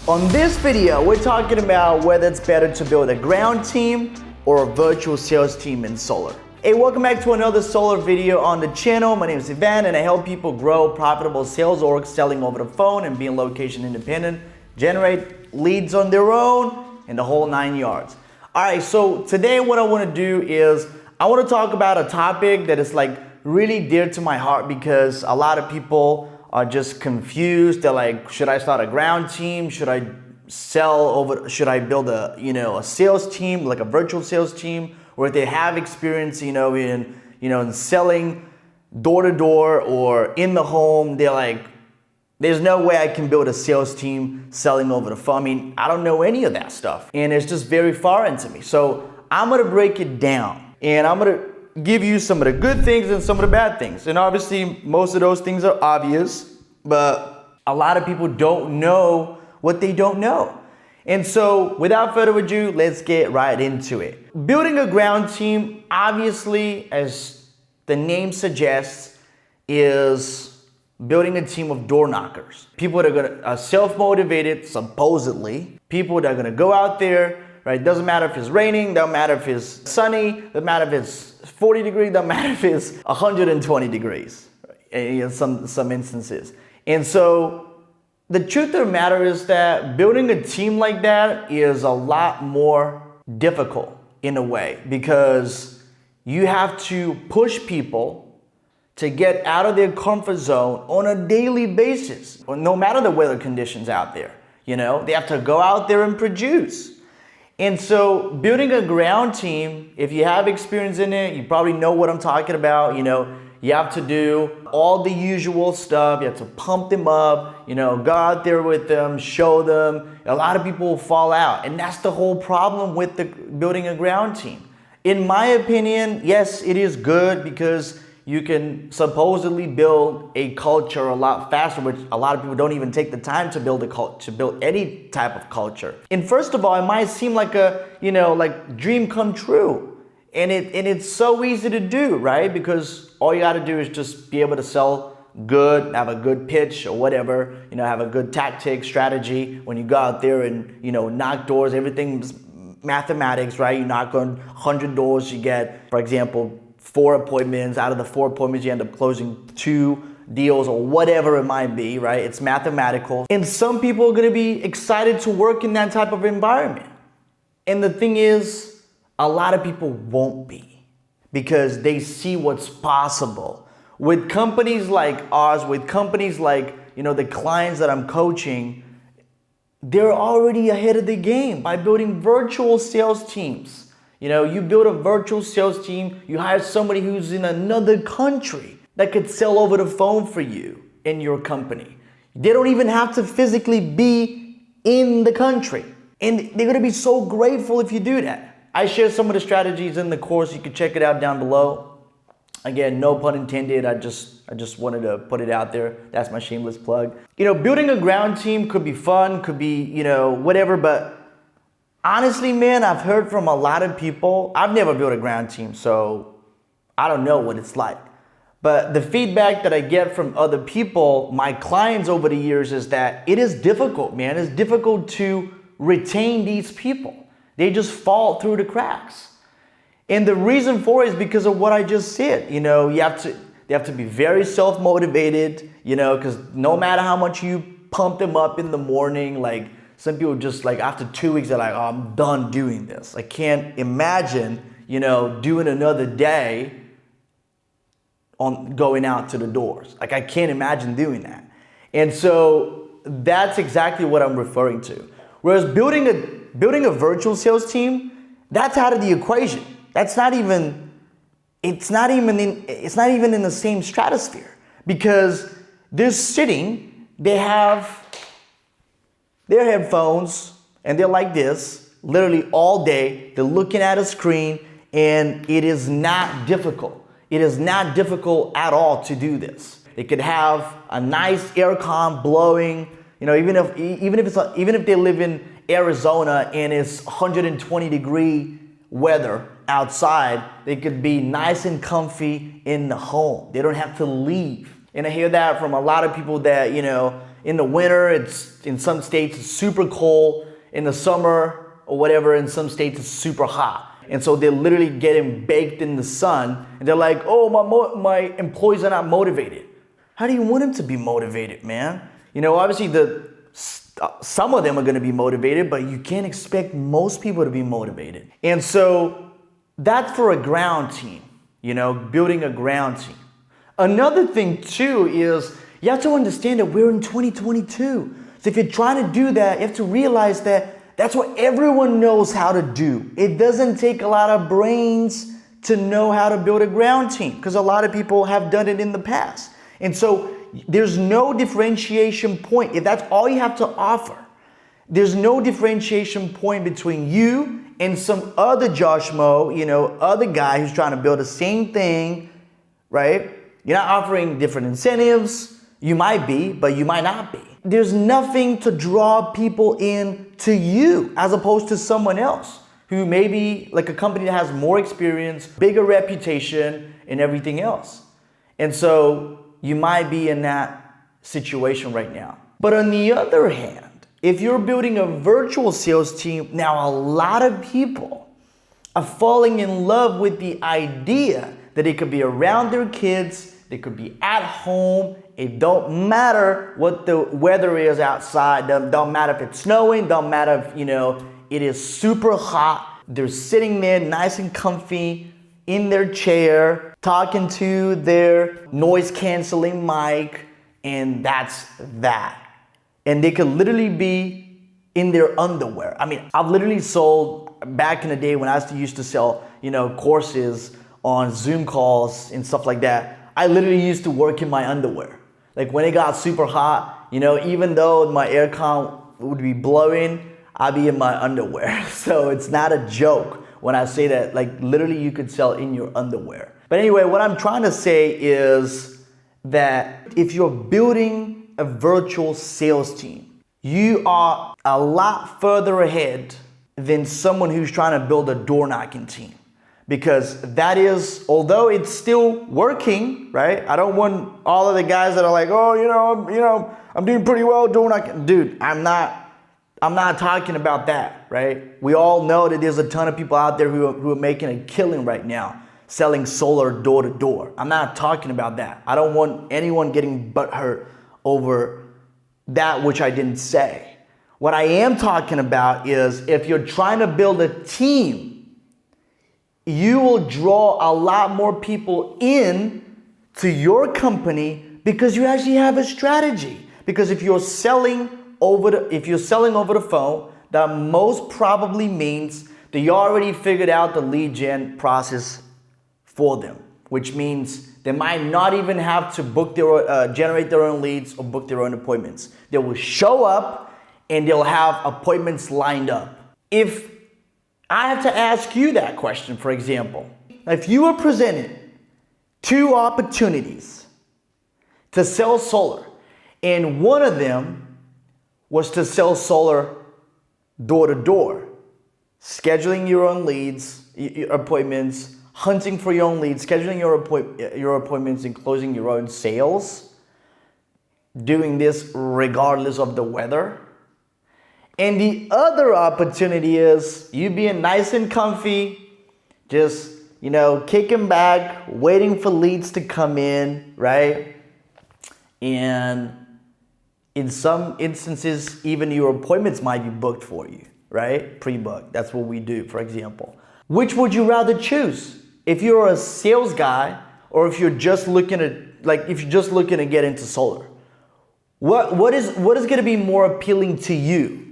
On this video, we're talking about whether it's better to build a ground team or a virtual sales team in solar. Hey, welcome back to another solar video on the channel. My name is Ivan and I help people grow profitable sales orgs selling over the phone and being location independent, generate leads on their own, and the whole 9 yards. All right, so today what I want to do is I want to talk about a topic that is like really dear to my heart because a lot of people are just confused. They're like, should I start a ground team? Should I should I build a sales team, like a virtual sales team? Or if they have experience, in selling door to door or in the home, they're like, there's no way I can build a sales team selling over the phone. I mean, I don't know any of that stuff. And it's just very foreign to me. So I'm gonna break it down and I'm gonna give you some of the good things and some of the bad things. And obviously most of those things are obvious, but a lot of people don't know what they don't know. And so without further ado, let's get right into it. Building a ground team, obviously, as the name suggests, is building a team of door knockers. People that are self-motivated, supposedly. People that are gonna go out there, right? Doesn't matter if it's raining, doesn't matter if it's sunny, doesn't matter if it's 40 degrees, doesn't matter if it's 120 degrees, right? In some instances. And so the truth of the matter is that building a team like that is a lot more difficult in a way because you have to push people to get out of their comfort zone on a daily basis, no matter the weather conditions out there. They have to go out there and produce. And so building a ground team, if you have experience in it, you probably know what I'm talking about. You have to do all the usual stuff. You have to pump them up, go out there with them, show them. A lot of people will fall out. And that's the whole problem with building a ground team. In my opinion, yes, it is good because you can supposedly build a culture a lot faster, which a lot of people don't even take the time to build to build any type of culture. And first of all, it might seem like a, dream come true. And it's so easy to do, right? Because all you got to do is just be able to sell good, have a good pitch or whatever, have a good tactic, strategy. When you go out there and, knock doors, everything's mathematics, right? You knock on 100 doors, you get, for example, 4 appointments. Out of the 4 appointments, you end up closing 2 deals or whatever it might be, right? It's mathematical. And some people are going to be excited to work in that type of environment. And the thing is, a lot of people won't be because they see what's possible. With companies like ours, with companies like, the clients that I'm coaching, they're already ahead of the game by building virtual sales teams. You build a virtual sales team, you hire somebody who's in another country that could sell over the phone for you in your company. They don't even have to physically be in the country. And they're gonna be so grateful if you do that. I share some of the strategies in the course. You can check it out down below. Again, no pun intended. I just wanted to put it out there. That's my shameless plug. Building a ground team could be fun, could be, whatever. But honestly, man, I've heard from a lot of people. I've never built a ground team, so I don't know what it's like. But the feedback that I get from other people, my clients over the years, is that it is difficult, man. It's difficult to retain these people. They just fall through the cracks. And the reason for it is because of what I just said. They have to be very self-motivated, because no matter how much you pump them up in the morning, like some people just like after 2 weeks, they're like, oh, I'm done doing this. I can't imagine, doing another day on going out to the doors. Like I can't imagine doing that. And so that's exactly what I'm referring to. Whereas building a virtual sales team, that's out of the equation. It's not even in the same stratosphere because they're sitting, they have their headphones and they're like this literally all day. They're looking at a screen and it is not difficult. It is not difficult at all to do this. They could have a nice aircon blowing, even if they live in Arizona and it's 120 degree weather outside, they could be nice and comfy in the home. They don't have to leave. And I hear that from a lot of people that, in the winter, it's in some states it's super cold. In the summer or whatever, in some states it's super hot. And so they're literally getting baked in the sun. And they're like, oh, my employees are not motivated. How do you want them to be motivated, man? You know, obviously some of them are going to be motivated, but you can't expect most people to be motivated. And so that's for a ground team, you know, building a ground team. Another thing too is you have to understand that we're in 2022. So if you're trying to do that, you have to realize that that's what everyone knows how to do. It doesn't take a lot of brains to know how to build a ground team because a lot of people have done it in the past. And so there's no differentiation point. If that's all you have to offer, there's no differentiation point between you and some other Josh Mo, you know, other guy who's trying to build the same thing, right? You're not offering different incentives. You might be, but you might not be. There's nothing to draw people in to you as opposed to someone else who may be like a company that has more experience, bigger reputation, and everything else. And so you might be in that situation right now. But on the other hand, if you're building a virtual sales team, now a lot of people are falling in love with the idea that it could be around their kids, they could be at home. It don't matter what the weather is outside. Don't matter if it's snowing. Don't matter if, you know, it is super hot. They're sitting there nice and comfy in their chair, talking to their noise canceling mic, and that's that. And they could literally be in their underwear. I mean, I've literally sold back in the day when I used to sell, you know, courses on Zoom calls and stuff like that. I literally used to work in my underwear. Like when it got super hot, you know, even though my aircon would be blowing, I'd be in my underwear. So it's not a joke when I say that, like literally you could sell in your underwear. But anyway, what I'm trying to say is that if you're building a virtual sales team, you are a lot further ahead than someone who's trying to build a door knocking team. Because that is, although it's still working, right? I don't want all of the guys that are like, oh, I'm doing pretty well doing that. Dude, I'm not talking about that, right? We all know that there's a ton of people out there who are making a killing right now, selling solar door to door. I'm not talking about that. I don't want anyone getting butthurt over that which I didn't say. What I am talking about is if you're trying to build a team, you will draw a lot more people in to your company because you actually have a strategy. Because if you're selling over the phone, that most probably means that you already figured out the lead gen process for them, which means they might not even have to generate their own leads or book their own appointments. They will show up and they'll have appointments lined up. If I have to ask you that question, for example. If you were presented two opportunities to sell solar, and one of them was to sell solar door to door, scheduling your own leads, your appointments, hunting for your own leads, scheduling your appointments and closing your own sales, doing this regardless of the weather. And the other opportunity is you being nice and comfy, just, you know, kicking back, waiting for leads to come in, right? And in some instances, even your appointments might be booked for you, right? Pre-booked. That's what we do, for example. Which would you rather choose? If you're a sales guy or if you're just looking to get into solar, what is going to be more appealing to you?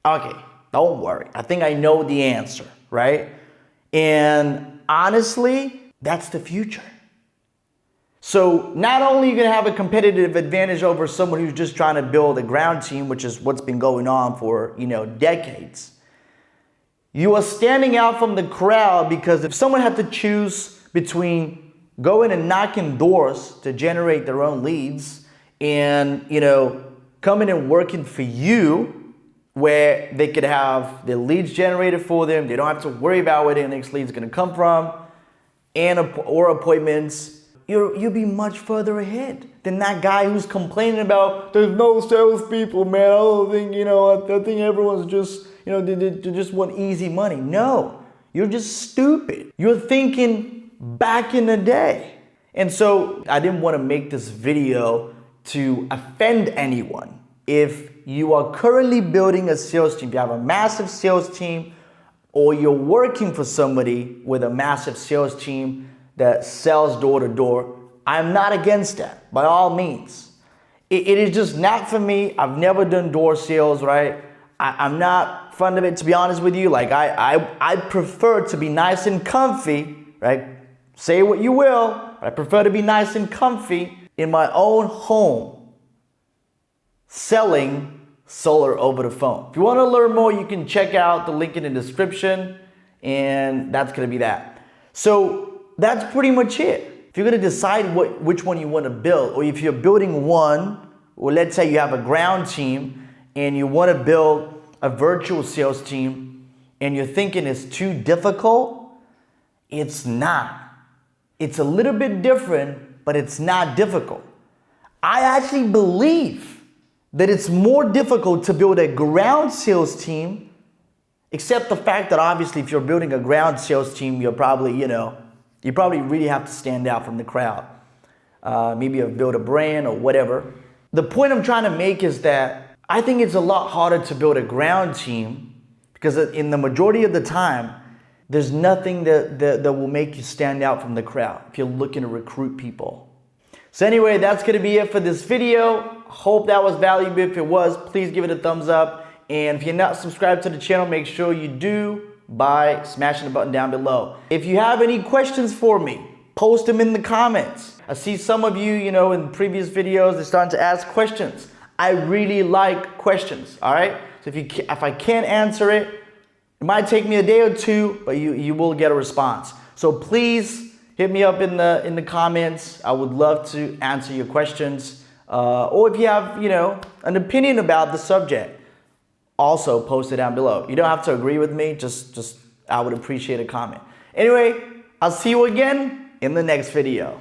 Okay, don't worry. I think I know the answer, right? And honestly, that's the future. So not only are you going to have a competitive advantage over someone who's just trying to build a ground team, which is what's been going on for, decades. You are standing out from the crowd because if someone had to choose between going and knocking doors to generate their own leads and, coming and working for you, where they could have their leads generated for them. They don't have to worry about where their next lead is going to come from or appointments. You'll be much further ahead than that guy who's complaining about there's no salespeople, man. I don't think, I think everyone's just, they just want easy money. No, you're just stupid. You're thinking back in the day. And so I didn't want to make this video to offend anyone. If you are currently building a sales team, if you have a massive sales team, or you're working for somebody with a massive sales team that sells door to door, I'm not against that, by all means. It is just not for me. I've never done door sales, right? I'm not fond of it, to be honest with you. Like I prefer to be nice and comfy, right? Say what you will, but I prefer to be nice and comfy in my own home selling solar over the phone. If you want to learn more, you can check out the link in the description, and that's going to be that. So that's pretty much it. If you're going to decide which one you want to build, or if you're building one, or let's say you have a ground team and you want to build a virtual sales team and you're thinking it's too difficult, it's not. It's a little bit different, but it's not difficult. I actually believe that it's more difficult to build a ground sales team, except the fact that obviously if you're building a ground sales team, you're probably, you probably really have to stand out from the crowd. Maybe you've built a brand or whatever. The point I'm trying to make is that I think it's a lot harder to build a ground team because in the majority of the time, there's nothing that will make you stand out from the crowd if you're looking to recruit people. So anyway, that's going to be it for this video. Hope that was valuable. If it was, please give it a thumbs up. And if you're not subscribed to the channel, make sure you do by smashing the button down below. If you have any questions for me, post them in the comments. I see some of you, in previous videos, they're starting to ask questions. I really like questions, all right? So if I can't answer it, it might take me a day or two, but you will get a response. So please hit me up in the comments. I would love to answer your questions. Or if you have, an opinion about the subject, also post it down below. You don't have to agree with me, just I would appreciate a comment. Anyway, I'll see you again in the next video.